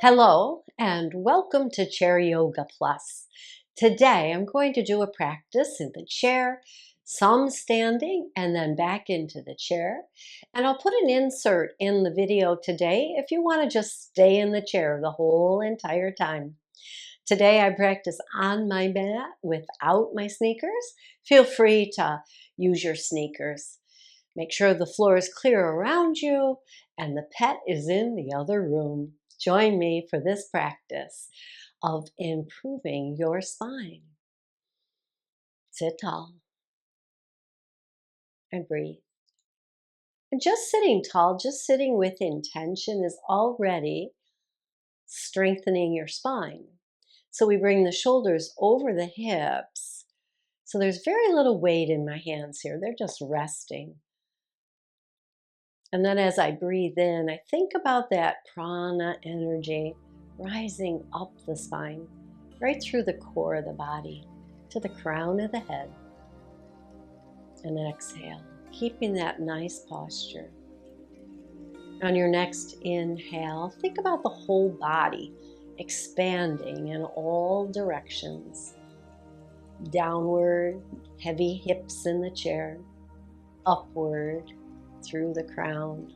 Hello and welcome to Chair Yoga Plus. Today I'm going to do a practice in the chair, some standing and then back into the chair. And I'll put an insert in the video today if you want to just stay in the chair the whole entire time. Today I practice on my mat without my sneakers. Feel free to use your sneakers. Make sure the floor is clear around you and the pet is in the other room. Join me for this practice of improving your spine. Sit tall and breathe. And just sitting tall, just sitting with intention is already strengthening your spine. So we bring the shoulders over the hips. So there's very little weight in my hands here. They're just resting. And then as I breathe in, I think about that prana energy rising up the spine, right through the core of the body, to the crown of the head. And exhale, keeping that nice posture. On your next inhale, think about the whole body expanding in all directions. Downward, heavy hips in the chair. Upward, through the crown,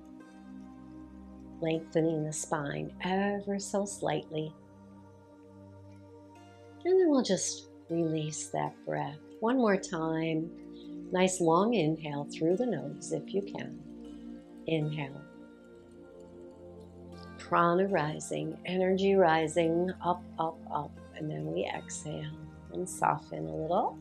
lengthening the spine ever so slightly. And then we'll just release that breath. One more time. Nice long inhale through the nose if you can. Inhale. Prana rising, energy rising, up, up, up. And then we exhale and soften a little.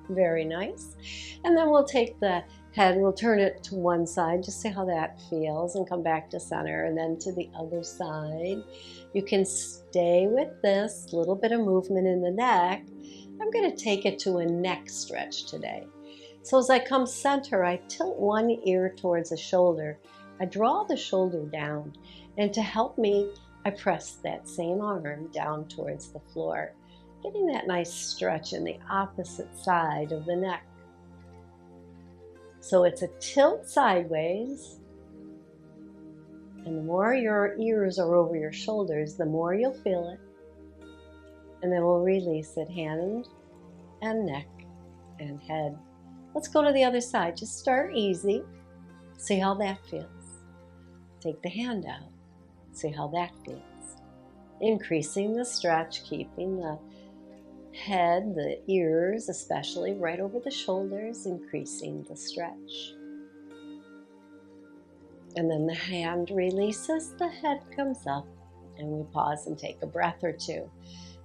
Very nice. And then we'll take the head, we'll turn it to one side, just see how that feels, and come back to center, and then to the other side. You can stay with this little bit of movement in the neck. I'm going to take it to a neck stretch today. So as I come center, I tilt one ear towards the shoulder. I draw the shoulder down, and to help me, I press that same arm down towards the floor, getting that nice stretch in the opposite side of the neck. So it's a tilt sideways, and the more your ears are over your shoulders, the more you'll feel it. And then we'll release it, hand and neck and head. Let's go to the other side. Just start easy. See how that feels. Take the hand out. See how that feels. Increasing the stretch, keeping the head, the ears especially, right over the shoulders, increasing the stretch. And then the hand releases, the head comes up, and we pause and take a breath or two.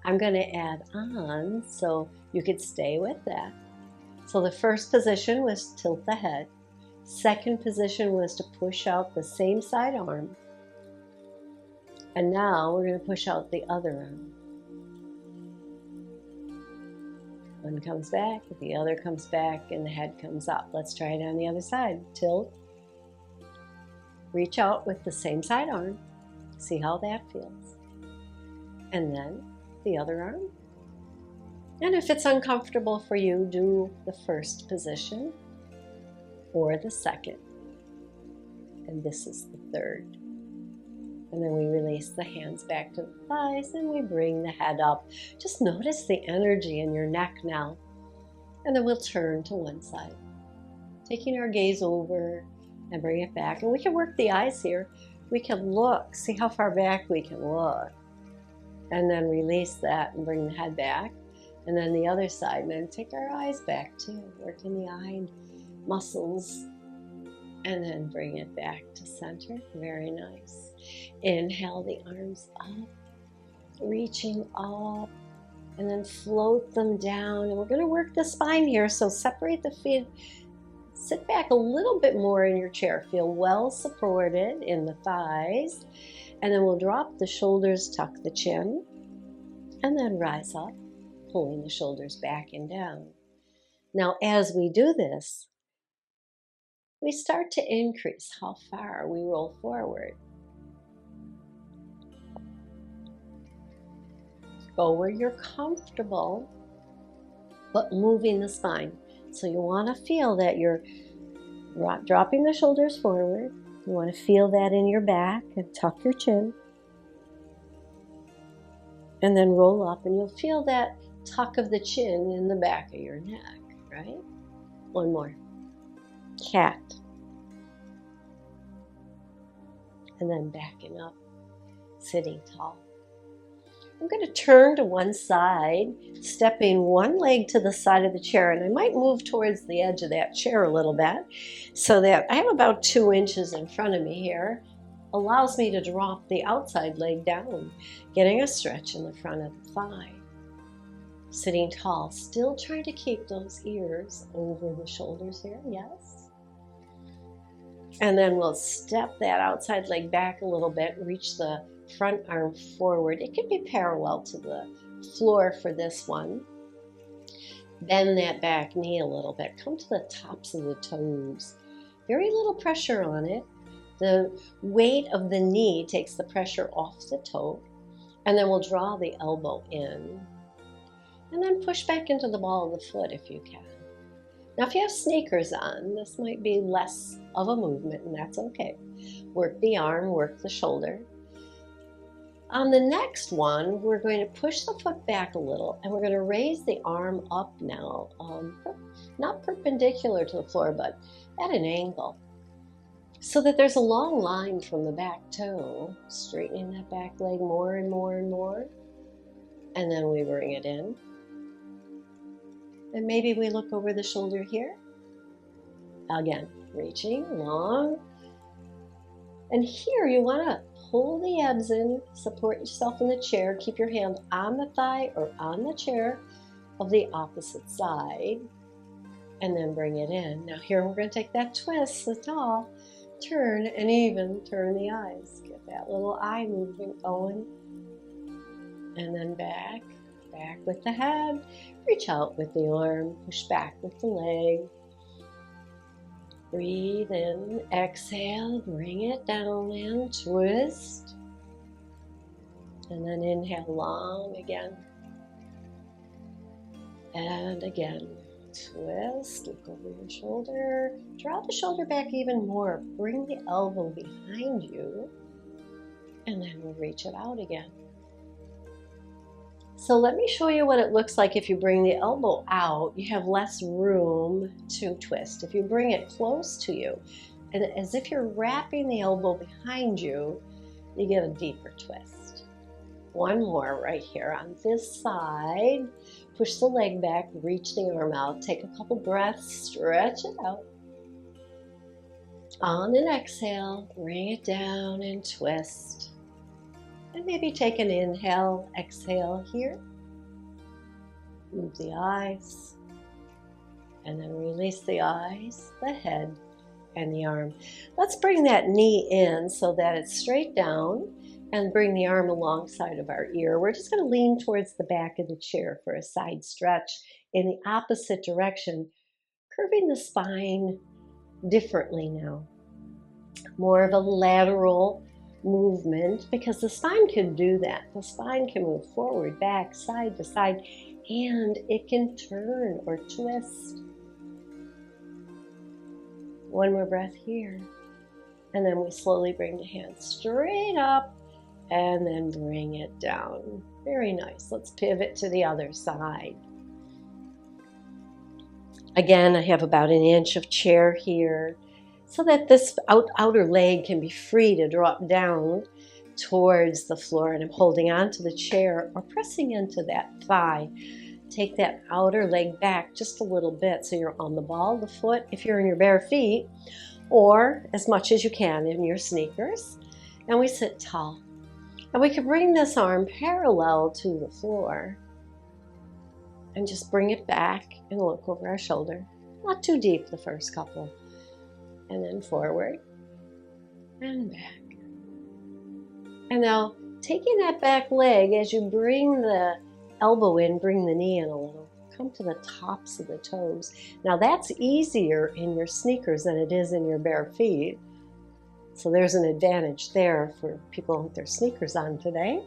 I'm going to add on so you could stay with that. So the first position was tilt the head. Second position was to push out the same side arm. And now we're going to push out the other arm. One comes back, the other comes back, and the head comes up. Let's try it on the other side. Tilt. Reach out with the same side arm. See how that feels. And then the other arm. And if it's uncomfortable for you, do the first position or the second. And this is the third. And then we release the hands back to the thighs and we bring the head up. Just notice the energy in your neck now. And then we'll turn to one side, taking our gaze over and bring it back. And we can work the eyes here. We can look, see how far back we can look. And then release that and bring the head back. And then the other side, and then take our eyes back too, working the eye muscles. And then bring it back to center. Very nice. Inhale the arms up, reaching up, and then float them down. And we're going to work the spine here, so separate the feet. Sit back a little bit more in your chair. Feel well supported in the thighs. And then we'll drop the shoulders, tuck the chin, and then rise up, pulling the shoulders back and down. Now, as we do this, we start to increase how far we roll forward. Go where you're comfortable, but moving the spine. So you want to feel that you're dropping the shoulders forward. You want to feel that in your back and tuck your chin. And then roll up, and you'll feel that tuck of the chin in the back of your neck, right? One more. Cat. And then backing up, sitting tall. I'm going to turn to one side, stepping one leg to the side of the chair, and I might move towards the edge of that chair a little bit so that I have about 2 inches in front of me here. Allows me to drop the outside leg down, getting a stretch in the front of the thigh. Sitting tall, still trying to keep those ears over the shoulders here, yes. And then we'll step that outside leg back a little bit, reach the front arm forward. It can be parallel to the floor for this one. Bend that back knee a little bit. Come to the tops of the toes. Very little pressure on it. The weight of the knee takes the pressure off the toe. And then we'll draw the elbow in. And then push back into the ball of the foot if you can. Now, if you have sneakers on, this might be less of a movement, and that's okay. Work the arm, work the shoulder. On the next one, we're going to push the foot back a little, and we're going to raise the arm up now, not perpendicular to the floor, but at an angle, so that there's a long line from the back toe, straightening that back leg more and more and more, and then we bring it in. And maybe we look over the shoulder here. Again, reaching long. And here you want to pull the abs in, support yourself in the chair, keep your hand on the thigh or on the chair of the opposite side, and then bring it in. Now here we're going to take that twist, so tall, turn, and even turn the eyes. Get that little eye movement going. And then back with the head, reach out with the arm, push back with the leg. Breathe in, exhale, bring it down and twist. And then inhale long again. And again, twist, look over your shoulder. Draw the shoulder back even more. Bring the elbow behind you. And then we'll reach it out again. So let me show you what it looks like if you bring the elbow out. You have less room to twist. If you bring it close to you, and as if you're wrapping the elbow behind you, you get a deeper twist. One more right here on this side. Push the leg back, reach the arm out, take a couple breaths, stretch it out. On an exhale, bring it down and twist. And maybe take an inhale, exhale here. Move the eyes. And then release the eyes, the head, and the arm. Let's bring that knee in so that it's straight down and bring the arm alongside of our ear. We're just going to lean towards the back of the chair for a side stretch in the opposite direction, curving the spine differently now. More of a lateral movement, because the spine can do that. The spine can move forward, back, side to side, and it can turn or twist. One more breath here. And then we slowly bring the hands straight up and then bring it down. Very nice. Let's pivot to the other side. Again, I have about an inch of chair here, so that this outer leg can be free to drop down towards the floor, and I'm holding onto the chair or pressing into that thigh. Take that outer leg back just a little bit so you're on the ball of the foot if you're in your bare feet, or as much as you can in your sneakers. And we sit tall. And we can bring this arm parallel to the floor and just bring it back and look over our shoulder. Not too deep the first couple. And then forward and back. And now taking that back leg, as you bring the elbow in, bring the knee in a little. Come to the tops of the toes. Now that's easier in your sneakers than it is in your bare feet. So there's an advantage there for people with their sneakers on today.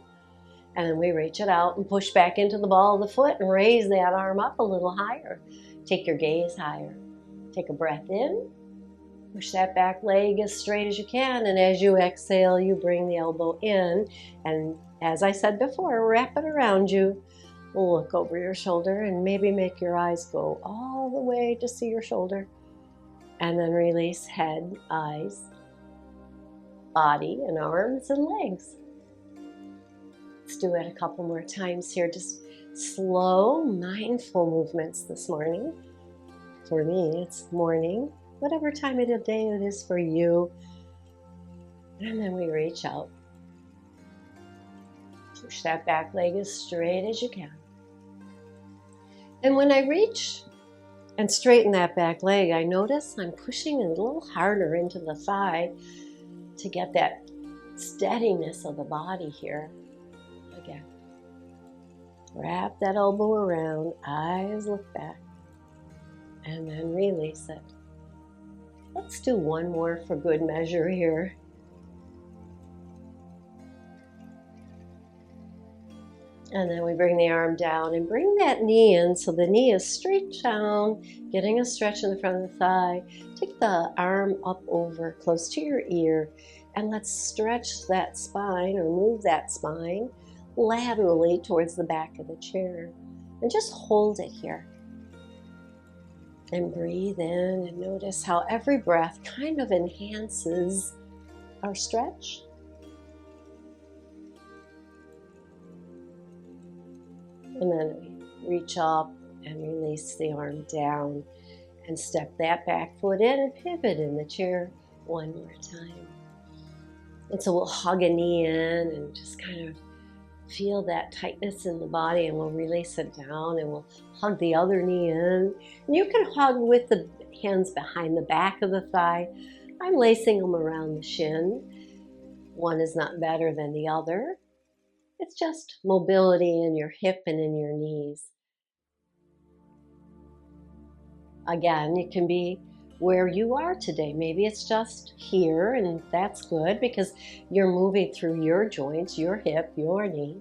And then we reach it out and push back into the ball of the foot and raise that arm up a little higher. Take your gaze higher. Take a breath in. Push that back leg as straight as you can, and as you exhale, you bring the elbow in, and as I said before, wrap it around you. Look over your shoulder and maybe make your eyes go all the way to see your shoulder. And then release head, eyes, body, and arms and legs. Let's do it a couple more times here. Just slow, mindful movements this morning. For me, it's morning, whatever time of the day it is for you. And then we reach out. Push that back leg as straight as you can. And when I reach and straighten that back leg, I notice I'm pushing a little harder into the thigh to get that steadiness of the body here. Again, wrap that elbow around, eyes look back, and then release it. Let's do one more for good measure here. And then we bring the arm down and bring that knee in so the knee is straight down, getting a stretch in the front of the thigh. Take the arm up over close to your ear and let's stretch that spine or move that spine laterally towards the back of the chair. And just hold it here. And breathe in and notice how every breath kind of enhances our stretch. And then we reach up and release the arm down and step that back foot in and pivot in the chair one more time. And so we'll hug a knee in and just kind of feel that tightness in the body, and we'll release it down and we'll hug the other knee in. And you can hug with the hands behind the back of the thigh. I'm lacing them around the shin. One is not better than the other. It's just mobility in your hip and in your knees. Again, it can be where you are today. Maybe it's just here, and that's good because you're moving through your joints, your hip, your knee.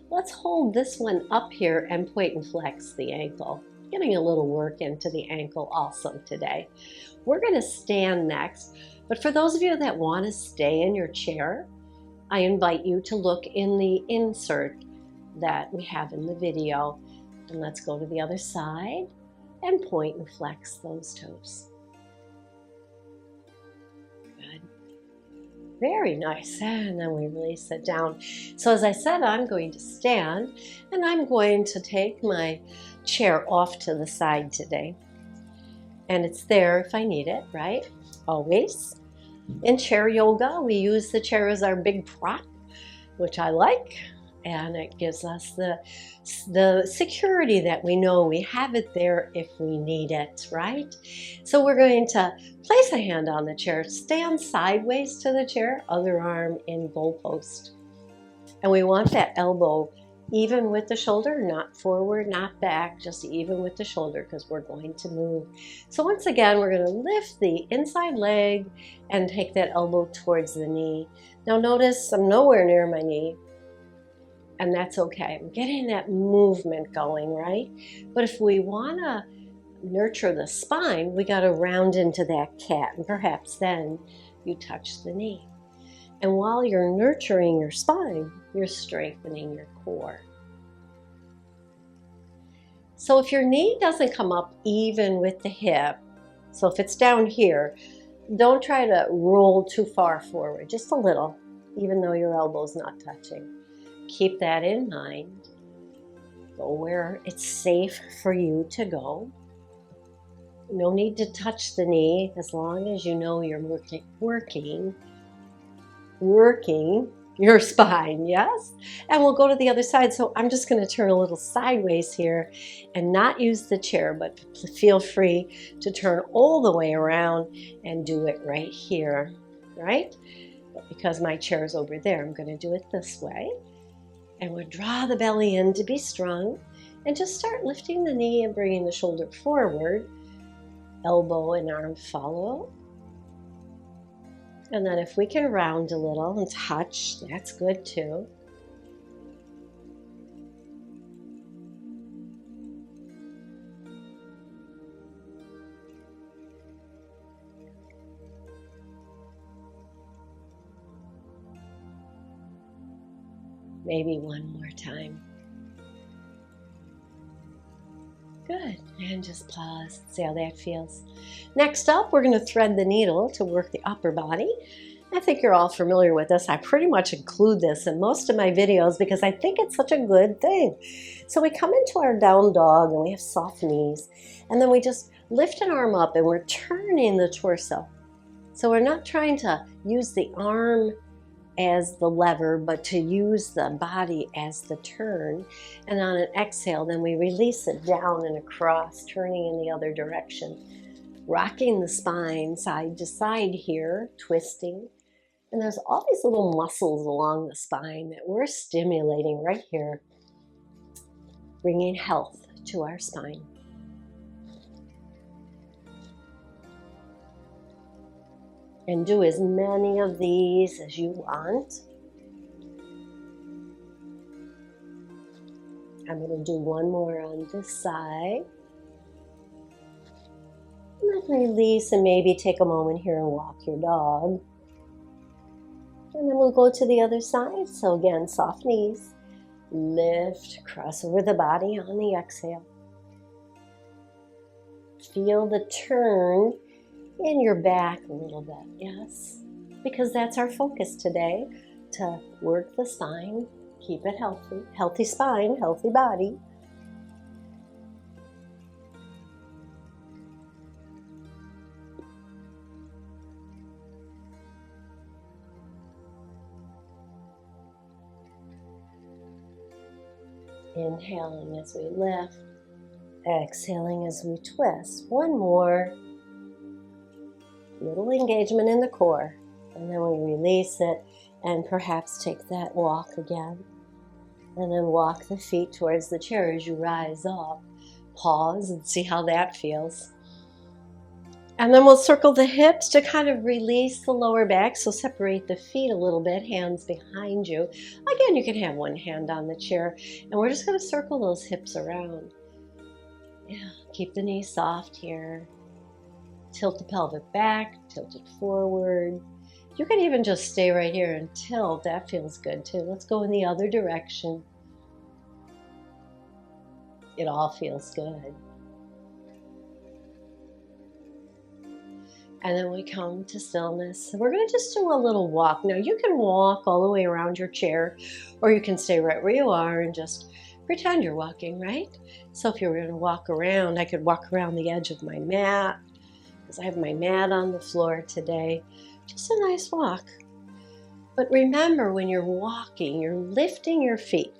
Let's hold this one up here and point and flex the ankle. Getting a little work into the ankle also today. We're going to stand next, but for those of you that want to stay in your chair, I invite you to look in the insert that we have in the video. And let's go to the other side and point and flex those toes. Good. Very nice. And then we release it down. So as I said, I'm going to stand and I'm going to take my chair off to the side today. And it's there if I need it, right? Always. In chair yoga, we use the chair as our big prop, which I like, and it gives us the security that we know we have it there if we need it, right? So we're going to place a hand on the chair, stand sideways to the chair, other arm in goalpost. And we want that elbow even with the shoulder, not forward, not back, just even with the shoulder because we're going to move. So once again, we're going to lift the inside leg and take that elbow towards the knee. Now notice I'm nowhere near my knee, and that's okay. I'm getting that movement going, right? But if we want to nurture the spine, we got to round into that cat, and perhaps then you touch the knee. And while you're nurturing your spine, you're strengthening your core. So if your knee doesn't come up even with the hip, so if it's down here, don't try to roll too far forward, just a little, even though your elbow's not touching. Keep that in mind. Go where it's safe for you to go. No need to touch the knee as long as you know you're working your spine, yes? And we'll go to the other side. So I'm just going to turn a little sideways here and not use the chair, but feel free to turn all the way around and do it right here, right? But because my chair is over there, I'm going to do it this way. And we'll draw the belly in to be strong and just start lifting the knee and bringing the shoulder forward. Elbow and arm follow. And then if we can round a little and touch, that's good too. Maybe one more time. Good, and just pause, see how that feels. Next up, we're going to thread the needle to work the upper body. I think you're all familiar with this. I pretty much include this in most of my videos because I think it's such a good thing. So we come into our down dog and we have soft knees, and then we just lift an arm up and we're turning the torso. So we're not trying to use the arm as the lever, but to use the body as the turn. And on an exhale, then we release it down and across, turning in the other direction. Rocking the spine side to side here, twisting. And there's all these little muscles along the spine that we're stimulating right here, bringing health to our spine. And do as many of these as you want. I'm going to do one more on this side. And then release and maybe take a moment here and walk your dog. And then we'll go to the other side. So again, soft knees. Lift, cross over the body on the exhale. Feel the turn in your back a little bit, yes, because that's our focus today, to work the spine, keep it healthy, healthy spine, healthy body. Inhaling as we lift, exhaling as we twist. One more. Little engagement in the core, and then we release it and perhaps take that walk again, and then walk the feet towards the chair as you rise up. Pause and see how that feels, and then we'll circle the hips to kind of release the lower back. So separate the feet a little bit, hands behind you. Again, you can have one hand on the chair, and we're just going to circle those hips around. Yeah, keep the knees soft here. Tilt the pelvic back, tilt it forward. You can even just stay right here and tilt. That feels good too. Let's go in the other direction. It all feels good. And then we come to stillness. We're going to just do a little walk. Now you can walk all the way around your chair, or you can stay right where you are and just pretend you're walking, right? So if you were going to walk around, I could walk around the edge of my mat, because I have my mat on the floor today. Just a nice walk. But remember, when you're walking, you're lifting your feet.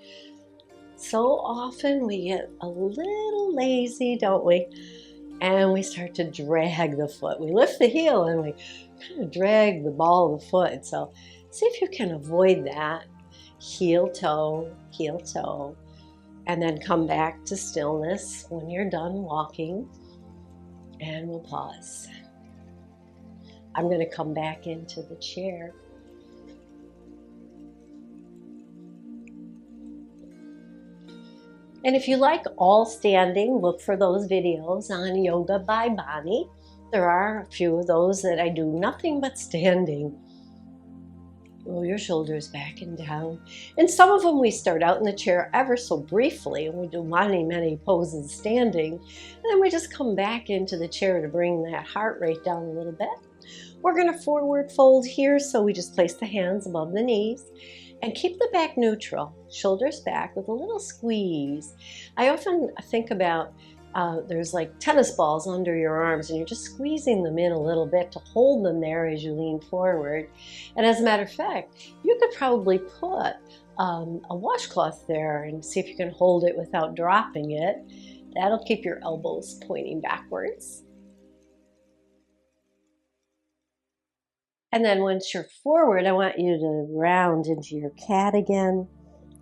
So often we get a little lazy, don't we? And we start to drag the foot. We lift the heel and we kind of drag the ball of the foot. So see if you can avoid that. Heel, toe, and then come back to stillness when you're done walking. And we'll pause. I'm going to come back into the chair. And if you like all standing, look for those videos on Yoga by Bonnie. There are a few of those that I do nothing but standing. Roll your shoulders back and down. And some of them we start out in the chair ever so briefly, and we do many poses standing. And then we just come back into the chair to bring that heart rate down a little bit. We're going to forward fold here, so we just place the hands above the knees and keep the back neutral, shoulders back with a little squeeze. I often think about there's like tennis balls under your arms, and you're just squeezing them in a little bit to hold them there as you lean forward. And as a matter of fact, you could probably put a washcloth there and see if you can hold it without dropping it. That'll keep your elbows pointing backwards. And then once you're forward, I want you to round into your cat again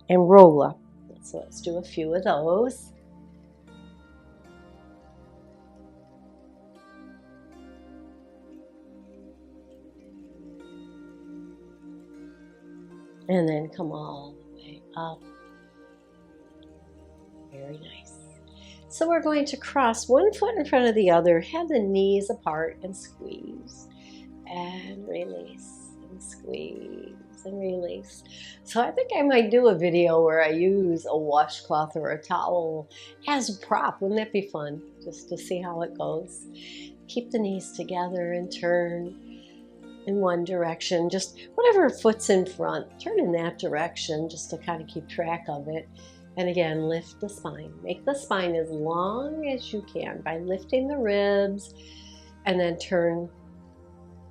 and roll up. So let's do a few of those. And then come all the way up. Very nice. So we're going to cross one foot in front of the other, have the knees apart and squeeze. And release and squeeze. arms and release. So I think I might do a video where I use a washcloth or a towel as a prop. Wouldn't that be fun? Just to see how it goes. Keep the knees together and turn in one direction. Just whatever foot's in front, turn in that direction just to kind of keep track of it. And again, lift the spine. Make the spine as long as you can by lifting the ribs, and then turn,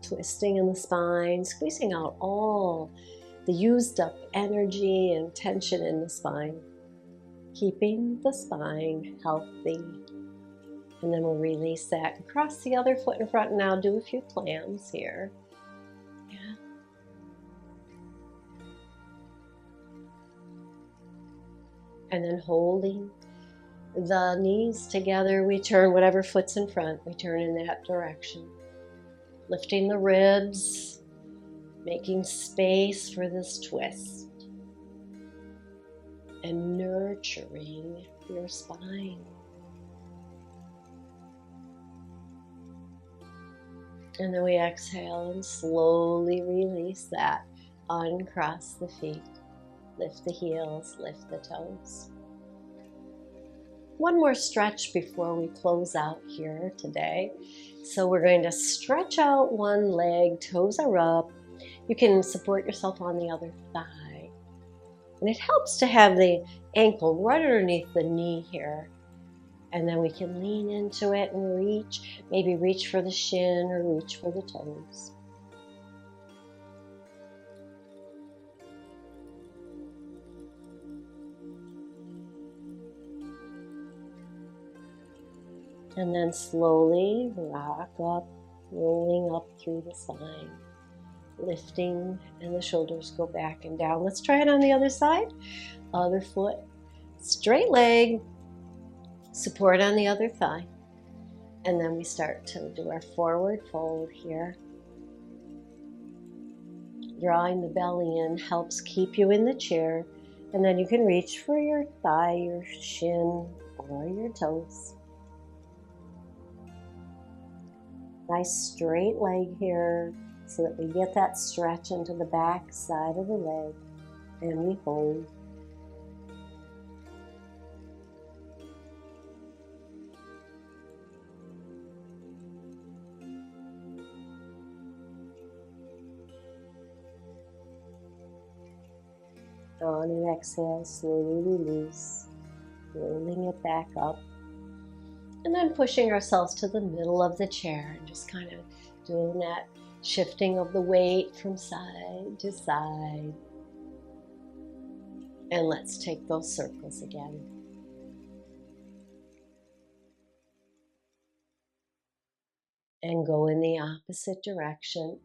twisting in the spine, squeezing out all the used up energy and tension in the spine, keeping the spine healthy. And then we'll release that. Cross the other foot in front. Now do a few clams here. Yeah. And then holding the knees together, we turn whatever foot's in front, we turn in that direction. Lifting the ribs, making space for this twist, and nurturing your spine. And then we exhale and slowly release that. Uncross the feet. Lift the heels, lift the toes. One more stretch before we close out here today. So we're going to stretch out one leg, toes are up. You can support yourself on the other thigh. And it helps to have the ankle right underneath the knee here. And then we can lean into it and reach, maybe reach for the shin or reach for the toes. And then slowly rock up, rolling up through the spine, lifting, and the shoulders go back and down. Let's try it on the other side. Other foot, straight leg, support on the other thigh. And then we start to do our forward fold here. Drawing the belly in helps keep you in the chair. And then you can reach for your thigh, your shin, or your toes. Nice straight leg here so that we get that stretch into the back side of the leg, and we hold. On an exhale, slowly release, rolling it back up. And then pushing ourselves to the middle of the chair and just kind of doing that shifting of the weight from side to side. And let's take those circles again. And go in the opposite direction.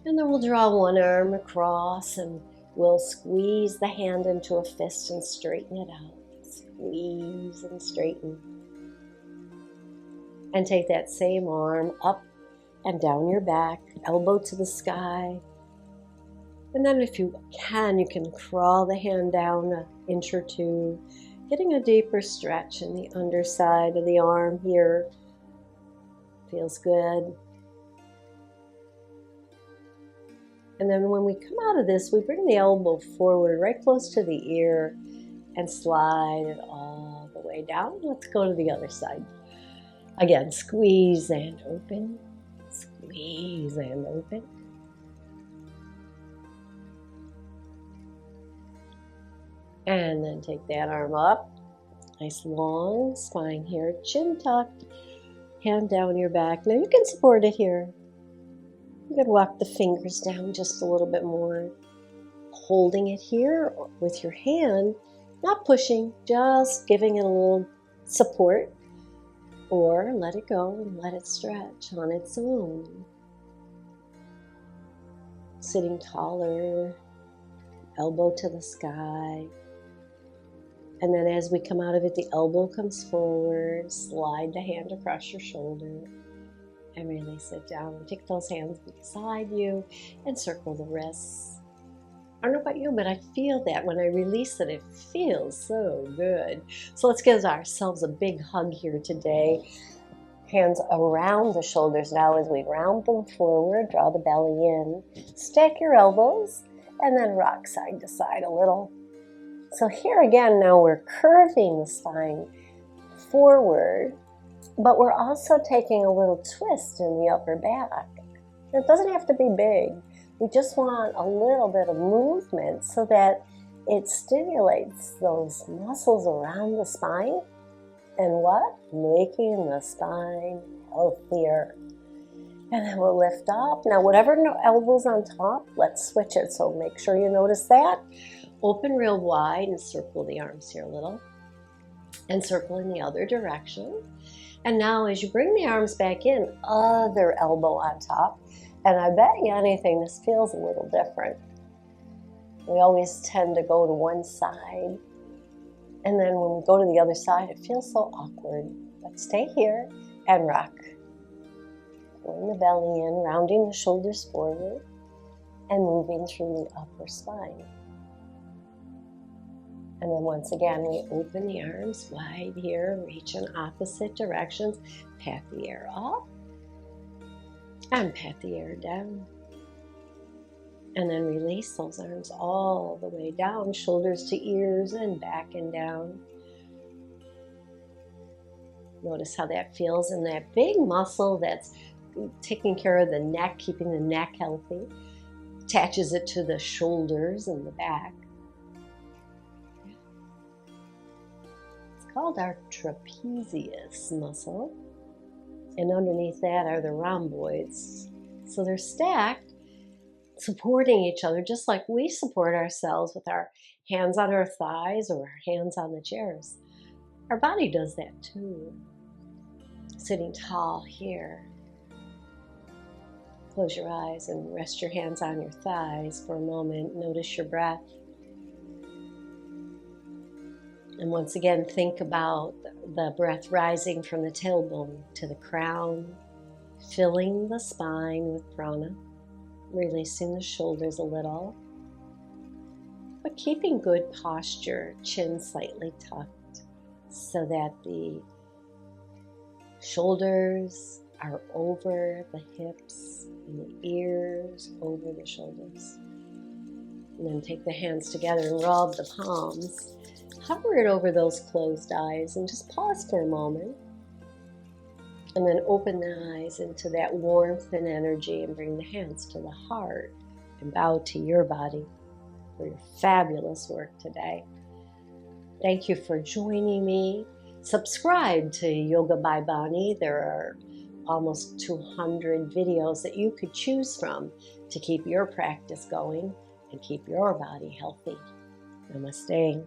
And then we'll draw one arm across and we'll squeeze the hand into a fist and straighten it out. Squeeze and straighten. And take that same arm up and down your back, elbow to the sky. And then if you can crawl the hand down an inch or two, getting a deeper stretch in the underside of the arm here. Feels good. And then when we come out of this, we bring the elbow forward right close to the ear and slide it all the way down. Let's go to the other side. Again, squeeze and open, squeeze and open. And then take that arm up. Nice long spine here, chin tucked, hand down your back. Now you can support it here. You can walk the fingers down just a little bit more, holding it here with your hand, not pushing, just giving it a little support, or let it go and let it stretch on its own. Sitting taller, elbow to the sky. And then as we come out of it, the elbow comes forward, slide the hand across your shoulder. And release it down. Take those hands beside you and circle the wrists. I don't know about you, but I feel that when I release it, it feels so good. So let's give ourselves a big hug here today. Hands around the shoulders now as we round them forward, draw the belly in, stack your elbows, and then rock side to side a little. So here again, now we're curving the spine forward, but we're also taking a little twist in the upper back. It doesn't have to be big. We just want a little bit of movement so that it stimulates those muscles around the spine. And what? Making the spine healthier. And then we'll lift up. Now, whatever elbows on top, let's switch it. So make sure you notice that. Open real wide and circle the arms here a little. And circle in the other direction. And now as you bring the arms back in, other elbow on top. And I bet you anything, this feels a little different. We always tend to go to one side. And then when we go to the other side, it feels so awkward. But stay here and rock. Pulling the belly in, rounding the shoulders forward, and moving through the upper spine. And then once again, we open the arms wide here, reach in opposite directions, pat the air up, and pat the air down. And then release those arms all the way down, shoulders to ears and back and down. Notice how that feels in that big muscle that's taking care of the neck, keeping the neck healthy. Attaches it to the shoulders and the back. It's called our trapezius muscle. And underneath that are the rhomboids. So they're stacked, supporting each other, just like we support ourselves with our hands on our thighs or our hands on the chairs. Our body does that too. Sitting tall here. Close your eyes and rest your hands on your thighs for a moment. Notice your breath. And once again, think about the breath rising from the tailbone to the crown, filling the spine with prana. Releasing the shoulders a little, but keeping good posture, chin slightly tucked, so that the shoulders are over the hips and the ears over the shoulders. And then take the hands together and rub the palms. Hover it over those closed eyes and just pause for a moment. And then open the eyes into that warmth and energy and bring the hands to the heart and bow to your body for your fabulous work today. Thank you for joining me. Subscribe to Yoga by Bonnie. There are almost 200 videos that you could choose from to keep your practice going and keep your body healthy. Namaste.